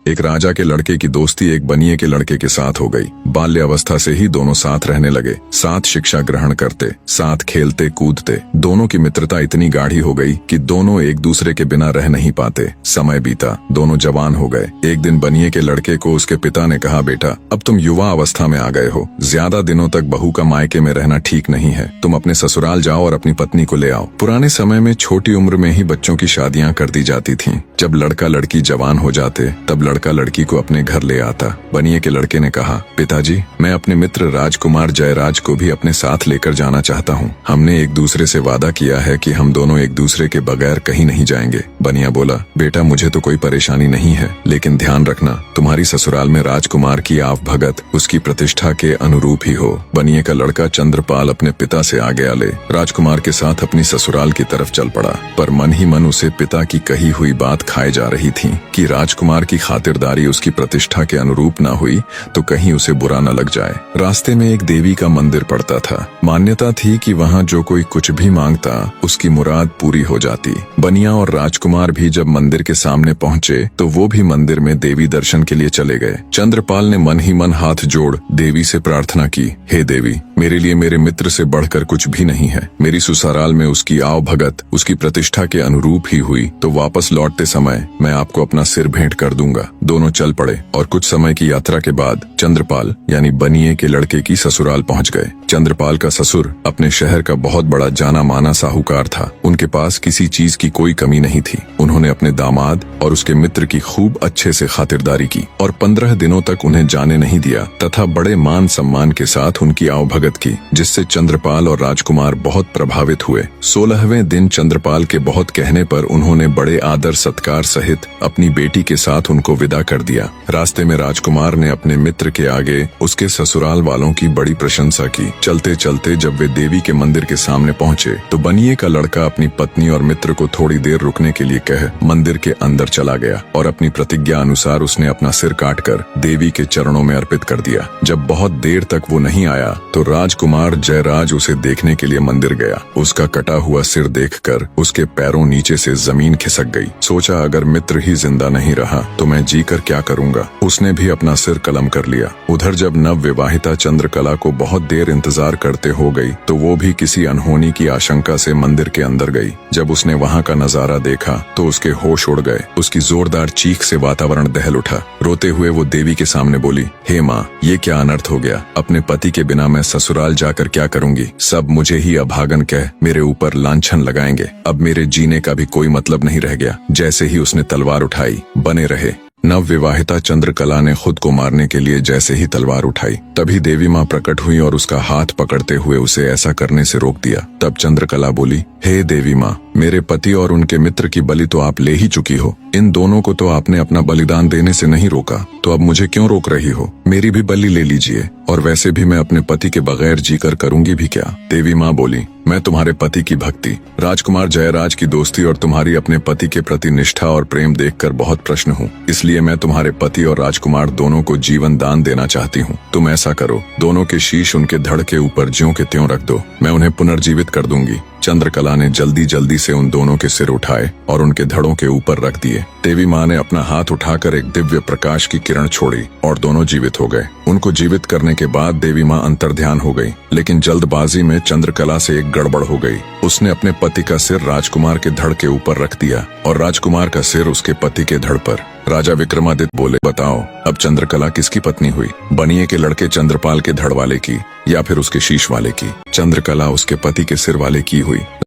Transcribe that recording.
एक राजा के लड़के की दोस्ती एक बनिए के लड़के के साथ हो गई। बाल्यावस्था से ही दोनों साथ रहने लगे, साथ शिक्षा ग्रहण करते, साथ खेलते कूदते। दोनों की मित्रता इतनी गाढ़ी हो गई कि दोनों एक दूसरे के बिना रह नहीं पाते। समय बीता, दोनों जवान हो गए। एक दिन बनिए के लड़के को उसके पिता ने कहा, बेटा अब तुम युवा अवस्था में आ गए हो, ज्यादा दिनों तक बहू का मायके में रहना ठीक नहीं है। तुम अपने ससुराल जाओ और अपनी पत्नी को ले आओ। पुराने समय में छोटी उम्र में ही बच्चों की शादियां कर दी जाती थीं। जब लड़का लड़की जवान हो जाते तब लड़का लड़की को अपने घर ले आता। बनिए के लड़के ने कहा, पिताजी मैं अपने मित्र राजकुमार जयराज को भी अपने साथ लेकर जाना चाहता हूँ। हमने एक दूसरे से वादा किया है कि हम दोनों एक दूसरे के बगैर कहीं नहीं जाएंगे। बनिया बोला, बेटा मुझे तो कोई परेशानी नहीं है, लेकिन ध्यान रखना तुम्हारी ससुराल में राजकुमार की आवभगत उसकी प्रतिष्ठा के अनुरूप ही हो। बनिए का लड़का चंद्रपाल अपने पिता से आगे आले राजकुमार के साथ अपनी ससुराल की तरफ चल पड़ा, पर मन ही मन उसे पिता की कही हुई बात खाए जा रही थी कि राजकुमार की खातिरदारी उसकी प्रतिष्ठा के अनुरूप न हुई तो कहीं उसे बुरा न लग जाए। रास्ते में एक देवी का मंदिर पड़ता था। मान्यता थी कि वहाँ जो कोई कुछ भी मांगता उसकी मुराद पूरी हो जाती। बनिया और राजकुमार भी जब मंदिर के सामने पहुँचे तो वो भी मंदिर में देवी दर्शन के लिए चले गए। चंद्रपाल ने मन ही मन हाथ जोड़ देवी से प्रार्थना की, हे देवी मेरे लिए मेरे मित्र से बढ़कर कुछ भी नहीं है। मेरी ससुराल में उसकी आवभगत उसकी प्रतिष्ठा के अनुरूप ही हुई तो वापस लौटते समय मैं आपको अपना सिर भेंट कर दूंगा। दोनों चल पड़े और कुछ समय की यात्रा के बाद चंद्रपाल यानी बनिए के लड़के की ससुराल पहुंच गए। चंद्रपाल का ससुर अपने शहर का बहुत बड़ा जाना माना साहूकार था। उनके पास किसी चीज की कोई कमी नहीं थी। उन्होंने अपने दामाद और उसके मित्र की खूब अच्छे से खातिरदारी की और 15 दिनों तक उन्हें जाने नहीं दिया तथा बड़े मान सम्मान के साथ उनकी आवभगत की, जिससे चंद्रपाल और राजकुमार बहुत प्रभावित हुए। 16वें दिन चंद्रपाल के बहुत कहने पर उन्होंने बड़े आदर सत्कार सहित अपनी बेटी के साथ उनको विदा कर दिया। रास्ते में राजकुमार ने अपने मित्र के आगे उसके ससुराल वालों की बड़ी प्रशंसा की। चलते चलते जब वे देवी के मंदिर के सामने पहुंचे तो बनिए का लड़का अपनी पत्नी और मित्र को थोड़ी देर रुकने के लिए कह मंदिर के अंदर चला गया और अपनी प्रतिज्ञा अनुसार उसने अपना सिर काटकर देवी के चरणों में अर्पित कर दिया। जब बहुत देर तक वो नहीं आया तो राजकुमार जयराज उसे देखने के लिए मंदिर गया। उसका कटा हुआ सिर देखकर उसके पैरों नीचे से जमीन खिसक गई। सोचा अगर मित्र ही जिंदा नहीं रहा तो मैं जीकर क्या करूंगा। उसने भी अपना सिर कलम कर लिया। उधर जब नव विवाहिता चंद्रकला को बहुत देर इंतजार करते हो गई तो वो भी किसी अनहोनी की आशंका से मंदिर के अंदर गई। जब उसने वहाँ का नजारा देखा तो उसके होश उड़ गए। उसकी जोरदार चीख से वातावरण दहल उठा। रोते हुए वो देवी के सामने बोली, हे माँ ये क्या अनर्थ हो गया। अपने पति के बिना मैं ससुराल जाकर क्या करूंगी। सब मुझे ही अभागन कह मेरे ऊपर लांछन लगाएंगे। अब मेरे जीने का भी कोई मतलब नहीं रह गया। जैसे ही उसने तलवार उठाई बने रहे। नव विवाहिता चंद्रकला ने खुद को मारने के लिए जैसे ही तलवार उठाई तभी देवी माँ प्रकट हुई और उसका हाथ पकड़ते हुए उसे ऐसा करने से रोक दिया। तब चंद्रकला बोली, हे देवी माँ मेरे पति और उनके मित्र की बलि तो आप ले ही चुकी हो। इन दोनों को तो आपने अपना बलिदान देने से नहीं रोका, तो अब मुझे क्यों रोक रही हो। मेरी भी बलि ले लीजिए, और वैसे भी मैं अपने पति के बगैर जीकर करूंगी भी क्या। देवी माँ बोली, मैं तुम्हारे पति की भक्ति, राजकुमार जयराज की दोस्ती और तुम्हारी अपने पति के प्रति निष्ठा और प्रेम देखकर बहुत प्रश्न हूँ। इसलिए मैं तुम्हारे पति और राजकुमार दोनों को जीवन दान देना चाहती हूँ। तुम ऐसा करो, दोनों के शीश उनके धड़ के ऊपर ज्यों के त्यों रख दो, मैं उन्हें पुनर्जीवित कर दूंगी। चंद्रकला ने जल्दी जल्दी से उन दोनों के सिर उठाए और उनके धड़ों के ऊपर रख दिए। देवी माँ ने अपना हाथ उठाकर एक दिव्य प्रकाश की किरण छोड़ी और दोनों जीवित हो गए। उनको जीवित करने के बाद देवी माँ अंतर्ध्यान हो गई, लेकिन जल्दबाजी में चंद्रकला से एक गड़बड़ हो गई। उसने अपने पति का सिर राजकुमार के धड़ के ऊपर रख दिया और राजकुमार का सिर उसके पति के धड़ पर। राजा विक्रमादित्य बोले, बताओ अब चंद्रकला किसकी पत्नी हुई, बनिए के लड़के चंद्रपाल के धड़ वाले की या फिर उसके शीश वाले की। चंद्रकला उसके पति के सिर वाले की हुई।